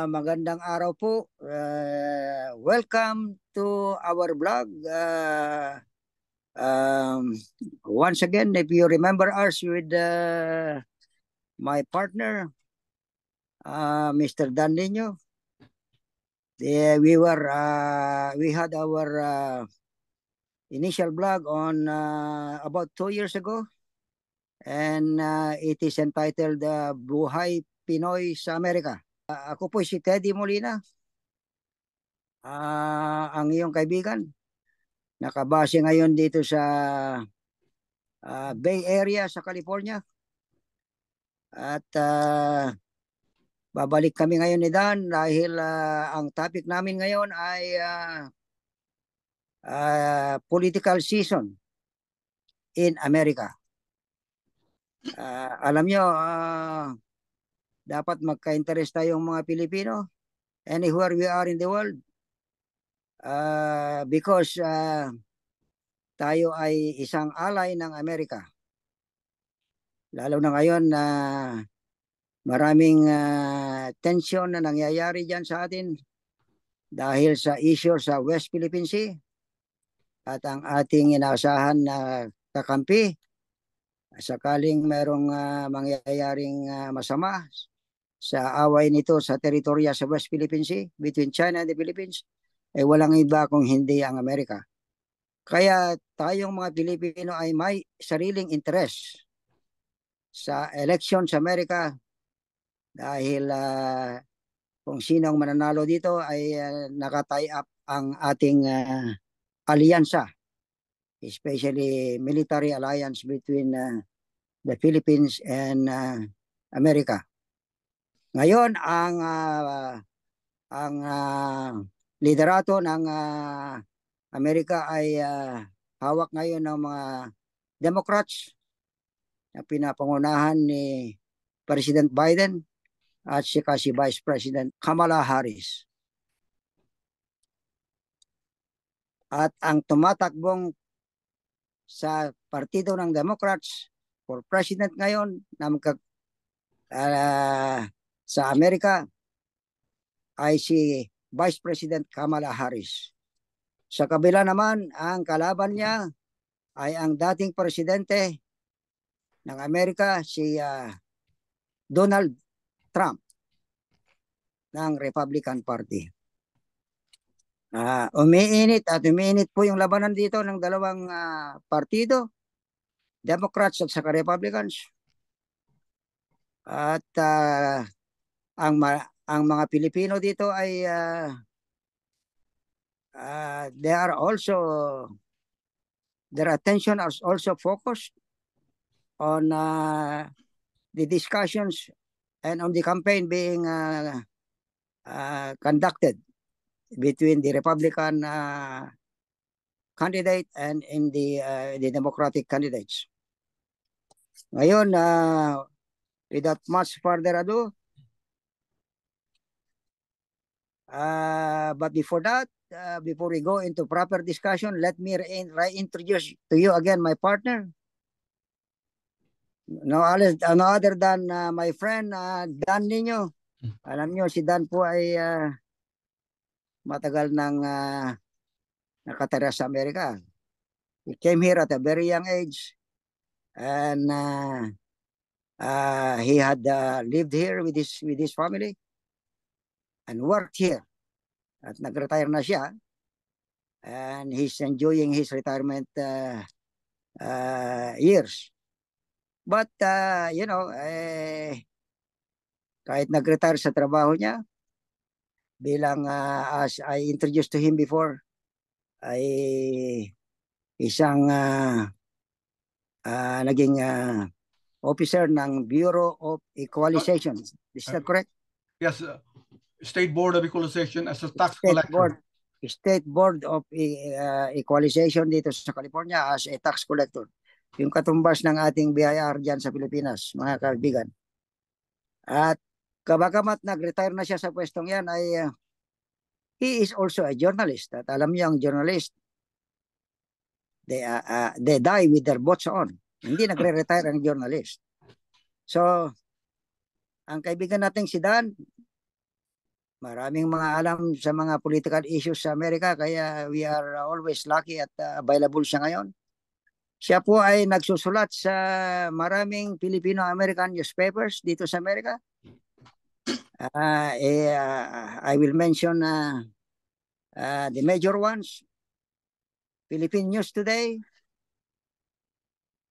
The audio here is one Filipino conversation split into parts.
magandang araw po. Welcome to our blog. Once again, if you remember us with my partner, Mr. Dan Nino, we had our initial blog on about 2 years ago, and it is entitled Buhay Pinoy sa Amerika. Ako po si Teddy Molina, ang iyong kaibigan. Nakabase ngayon dito sa Bay Area sa California. At babalik kami ngayon ni Dan dahil ang topic namin ngayon ay political season in America. Alam nyo, dapat magka-interest tayong mga Pilipino anywhere we are in the world. Because tayo ay isang ally ng Amerika. Lalo na ngayon na maraming tension na nangyayari dyan sa atin dahil sa issue sa West Philippine Sea at ang ating inaasahan na kakampi sakaling merong mangyayaring masama sa away nito sa teritorya sa West Philippine Sea between China and the Philippines, walang iba kung hindi ang Amerika. Kaya tayong mga Pilipino ay may sariling interest sa election sa Amerika dahil kung sino ang mananalo dito ay nakatie up ang ating alyansa, especially military alliance between the Philippines and America. Ngayon ang liderato ng Amerika ay hawak ngayon ng mga Democrats na pinapangunahan ni President Biden at si Vice President Kamala Harris. At ang tumatakbong sa partido ng Democrats for President ngayon na sa Amerika ay si Vice President Kamala Harris. Sa kabila naman, ang kalaban niya ay ang dating presidente ng Amerika, si Donald Trump ng Republican Party. Umiinit po yung labanan dito ng dalawang partido, Democrats at saka Republicans. At ang mga Pilipino dito ay their attention is also focused on the discussions and on the campaign being conducted between the Republican candidate and in the Democratic candidates. Ngayon, without much further ado, but before that, before we go into proper discussion, let me reintroduce to you again my partner. No other than my friend Dan Nino. Alam nyo, si Dan po ay matagal nang nakatira sa Amerika. He came here at a very young age and he had lived here with his family and worked here. At nag-retire na siya and he's enjoying his retirement years. But, kahit nag-retire sa trabaho niya, bilang as I introduced to him before, ay isang naging officer ng Bureau of Equalization. Is that correct? Yes, State Board of Equalization as a tax collector. State Board of Equalization dito sa California as a tax collector. Yung katumbas ng ating BIR dyan sa Pilipinas, mga kaibigan. At kabagamat nag-retire na siya sa pwestong yan, ay he is also a journalist. At alam niyo, ang journalist, they die with their boots on. Hindi nagre-retire ang journalist. So, ang kaibigan natin si Dan, Maraming mga alam sa mga political issues sa Amerika, kaya we are always lucky at available siya ngayon. Siya po ay nagsusulat sa maraming Filipino-American newspapers dito sa Amerika. I will mention the major ones: Philippine News Today,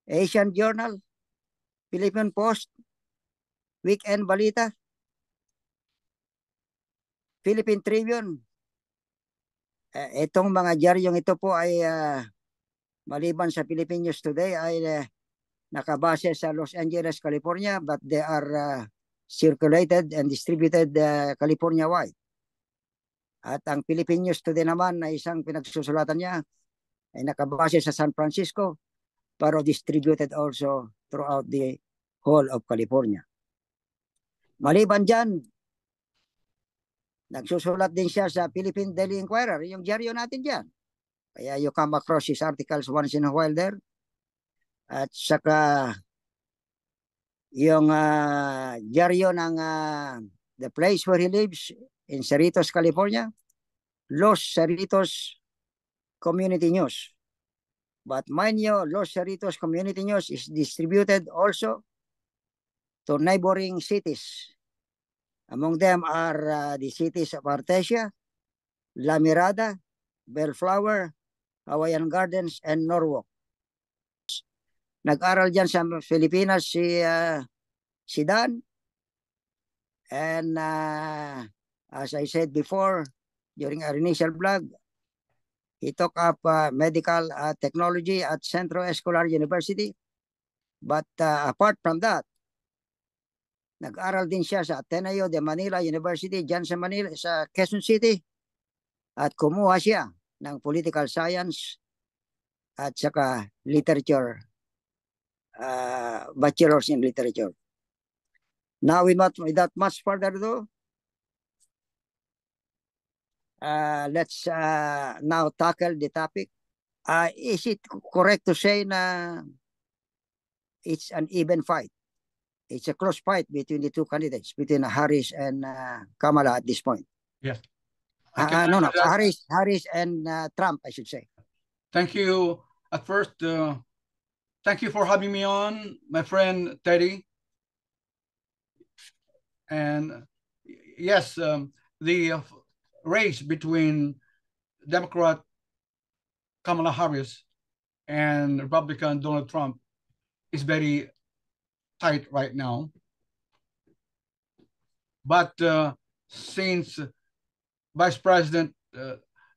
Asian Journal, Philippine Post, Weekend Balita, Philippine Tribune. Itong mga diaryong ito po ay maliban sa Philippine News Today ay nakabase sa Los Angeles, California, but they are circulated and distributed California-wide. At ang Philippine News Today naman na isang pinagsusulatan niya ay nakabase sa San Francisco pero distributed also throughout the whole of California. Maliban dyan, nagsusulat din siya sa Philippine Daily Inquirer, yung diaryo natin dyan. Kaya you come across his articles once in a while there. At saka yung diaryo ng the place where he lives in Cerritos, California, Los Cerritos Community News. But mind you, Los Cerritos Community News is distributed also to neighboring cities. Among them are the cities of Artesia, La Mirada, Bellflower, Hawaiian Gardens, and Norwalk. Nag-aral dyan sa Pilipinas si Dan. And as I said before, during our initial blog, he took up medical technology at Centro Escolar University. But apart from that, nag-aral din siya sa Ateneo de Manila University dyan sa Manila, sa Quezon City. At kumuha siya ng political science at saka literature, bachelor's in literature. Now, without much further ado, let's now tackle the topic. Is it correct to say na it's an even fight? It's a close fight between the two candidates, between Harris and Kamala at this point. Yes. No, Harris and Trump, I should say. Thank you. At first, thank you for having me on, my friend Teddy. And yes, the race between Democrat Kamala Harris and Republican Donald Trump is very tight right now. But since Vice President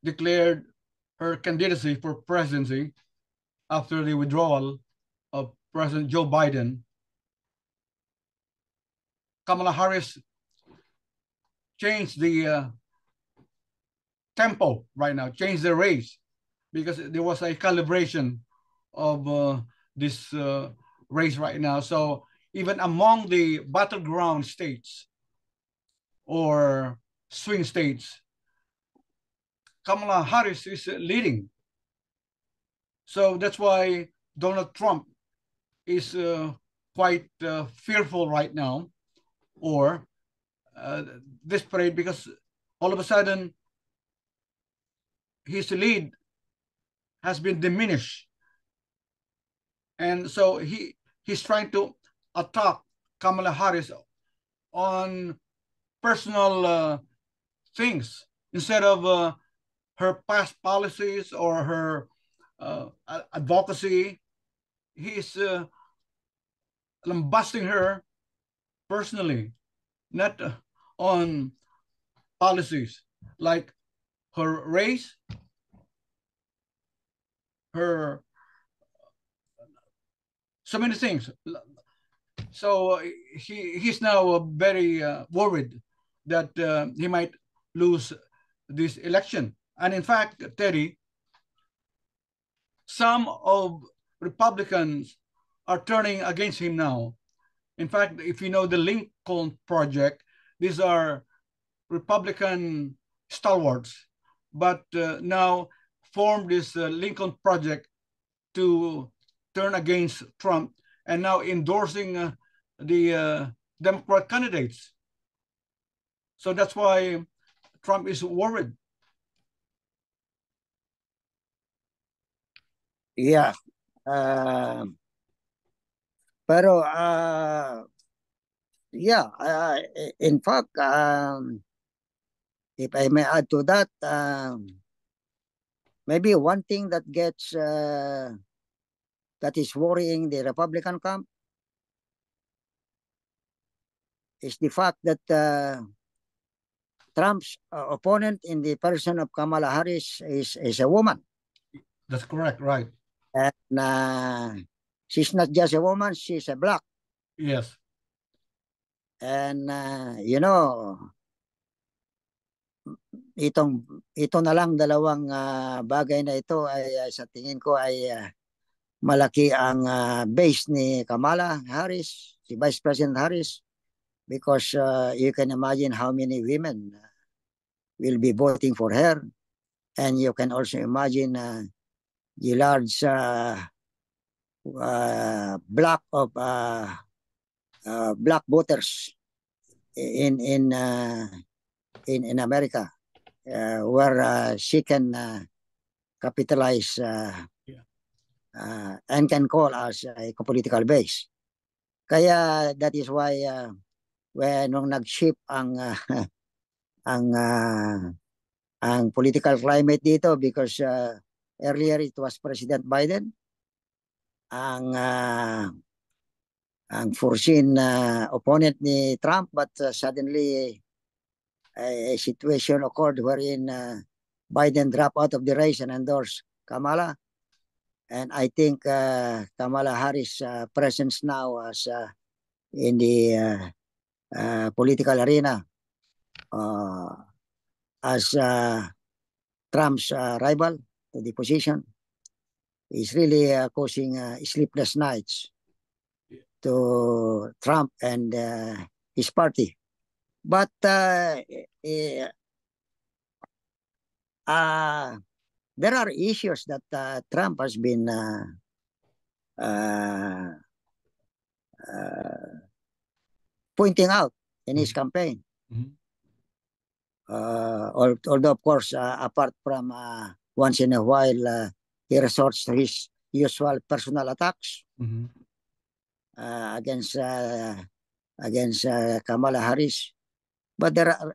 declared her candidacy for presidency after the withdrawal of President Joe Biden, Kamala Harris changed the tempo right now, changed the race, because there was a calibration of this race right now. So even among the battleground states or swing states, Kamala Harris is leading. So that's why Donald Trump is quite fearful right now, or desperate, because all of a sudden his lead has been diminished. And so he's trying to attack Kamala Harris on personal things instead of her past policies or her advocacy. He's lambasting her personally, not on policies like her race, her so many things. So he's now very worried that he might lose this election. And in fact, Teddy, some of Republicans are turning against him now. In fact, if you know the Lincoln Project, these are Republican stalwarts, but now formed this Lincoln Project to turn against Trump, and now endorsing the Democrat candidates. So that's why Trump is worried. Yeah. Pero yeah, in fact, if I may add to that, maybe one thing that gets that is worrying the Republican camp is the fact that Trump's opponent in the person of Kamala Harris is a woman. That's correct, right? And she's not just a woman, she's a black. Yes. And you know, ito na lang dalawang bagay na ito ay sa tingin ko ay malaki ang base ni Kamala Harris, si Vice President Harris, because you can imagine how many women will be voting for her, and you can also imagine the large block of black voters in America, where she can capitalize and can call us a political base. Kaya that is why when nung nag-shift ang ang political climate dito, because earlier it was President Biden ang foreseen opponent ni Trump, but suddenly a situation occurred wherein Biden dropped out of the race and endorsed Kamala. And I think Kamala Harris' presence now as in the political arena as Trump's rival to the position is really causing sleepless nights to Trump and his party. But there are issues that Trump has been pointing out in his campaign. Although, of course, apart from once in a while, he resorts to his usual personal attacks against Kamala Harris. But there are,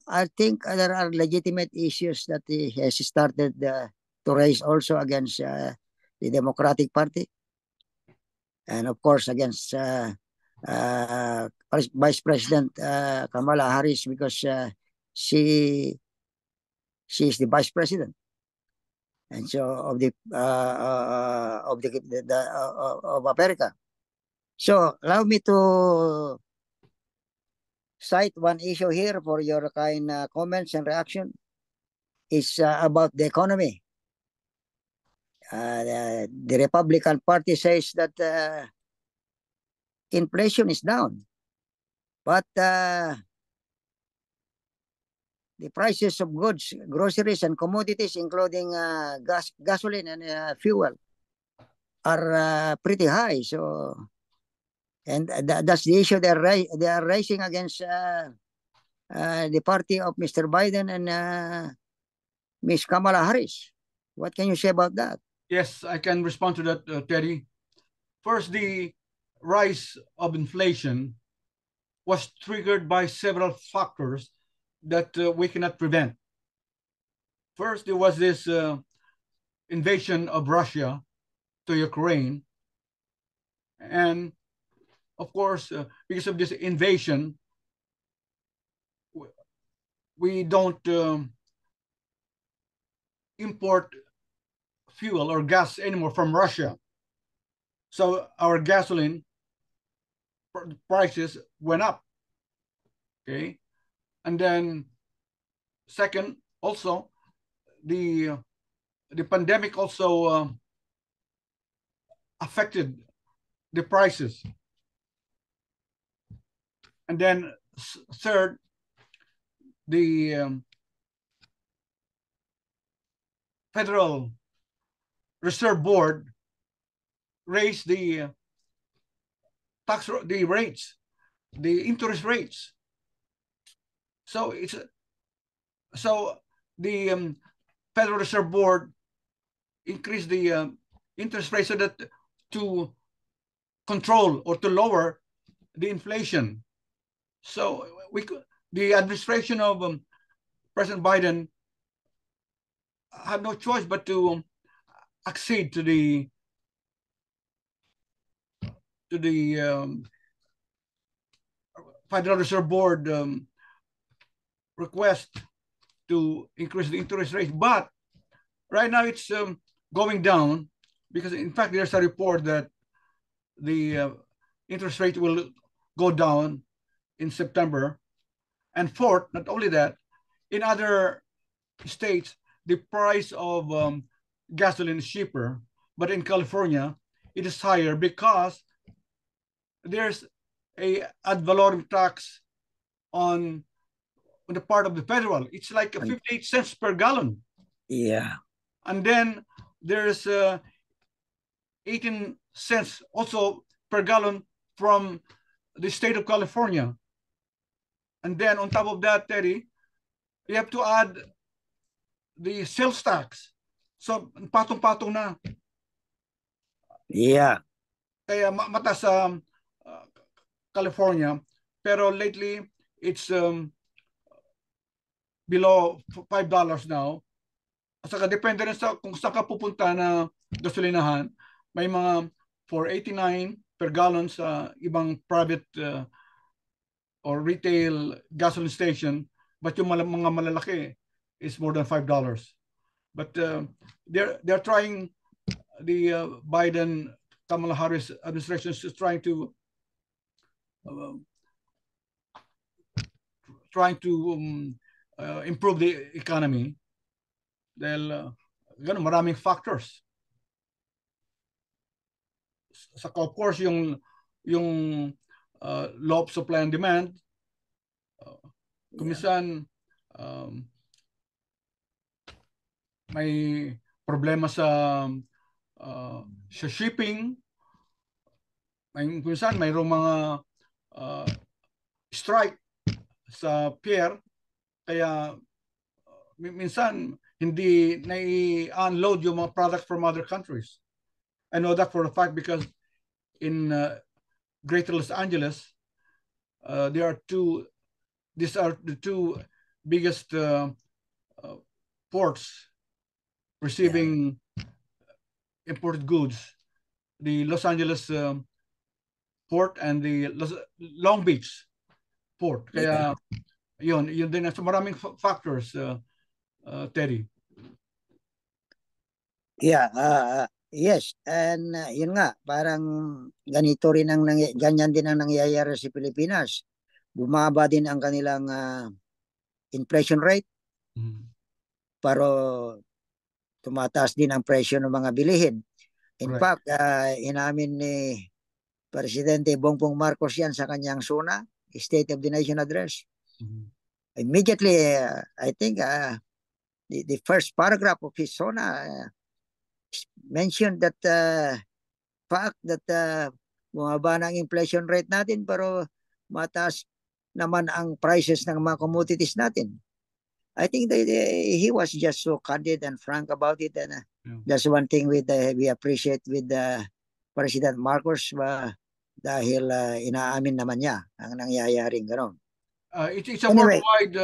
I think there are legitimate issues that he has started to raise also against the Democratic Party, and of course against Vice President Kamala Harris, because she is the Vice President, and so of America. So allow me to cite one issue here for your kind comments and reaction. Is about the economy. The Republican Party says that inflation is down, but the prices of goods, groceries, and commodities, including gasoline and fuel, are pretty high. So, and that's the issue they are raising against the party of Mr. Biden and Ms. Kamala Harris. What can you say about that? Yes, I can respond to that, Teddy. First, the rise of inflation was triggered by several factors that we cannot prevent. First, there was this invasion of Russia to Ukraine. And of course, because of this invasion, we don't import fuel or gas anymore from Russia. So our gasoline prices went up. Okay. And then second, also the pandemic also affected the prices. And then third, the Federal Reserve Board raised the rates, the interest rates. So So the Federal Reserve Board increased the interest rate so that to control or to lower the inflation. So the administration of President Biden had no choice but to accede to the Federal Reserve Board request to increase the interest rate. But right now it's going down because, in fact, there's a report that the interest rate will go down in September. And fourth, not only that, in other states, the price of gasoline is cheaper, but in California, it is higher because there's a ad valorem tax on the part of the federal. It's like 58 cents per gallon. Yeah. And then there's 18 cents also per gallon from the state of California. And then on top of that, Terry, you have to add the sales tax. So patong-patong na. Yeah. Kaya mataas sa California. Pero lately, it's below $5 now. At saka depende rin sa kung saan ka pupunta na gasolinahan. May mga 4.89 per gallon sa ibang private or retail gasoline station. But yung mga malalaki is more than $5. But they're trying, the Biden Kamala Harris administration is trying to improve the economy dahil maraming factors. So, of course, yung law of supply and demand, kumisan may problema sa shipping, kumisan mayroong mga strike sa pier, kaya minsan hindi nai-unload yung mga products from other countries. I know that for a fact because in Greater Los Angeles, these are the two biggest ports receiving imported goods, the Los Angeles port and the Long Beach port. Kaya yun din, so maraming factors, Terry. Yeah, yes. And yun nga, parang ganito rin ganyan din ang nangyayari sa Pilipinas. Bumaba din ang kanilang inflation rate. Pero tumataas din ang presyo ng mga bilihin. In fact, inamin ni Presidente Bongbong Marcos yan sa kanyang SONA, State of the Nation Address. Immediately, I think the first paragraph of his SONA mentioned that fact that bumaba na ang inflation rate natin pero mataas naman ang prices ng mga commodities natin. I think he was just so candid and frank about it, and that's one thing we appreciate with President Marcos dahil inaamin naman niya ang nangyayaring gano'n. It's a worldwide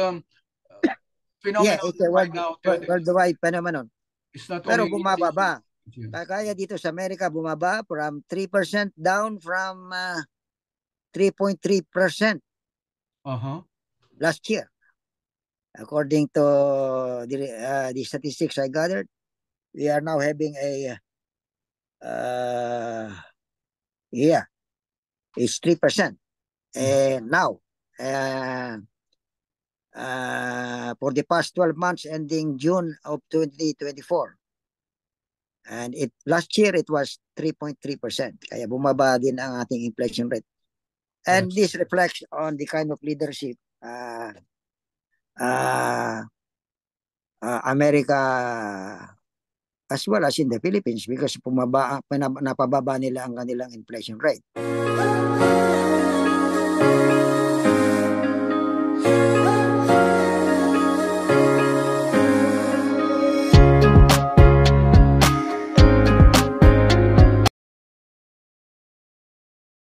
phenomenon. Yeah, it's a worldwide phenomenon. It's not pero only bumababa. Kaya dito sa Amerika bumaba from 3% down from 3.3% last year. According to the statistics I gathered, we are now having it's 3%. Now, for the past 12 months ending June of 2024. And last year it was 3.3%. Kaya bumaba din ang ating inflation rate. And this reflects on the kind of leadership America as well as in the Philippines, because napababa nila ang kanilang inflation rate.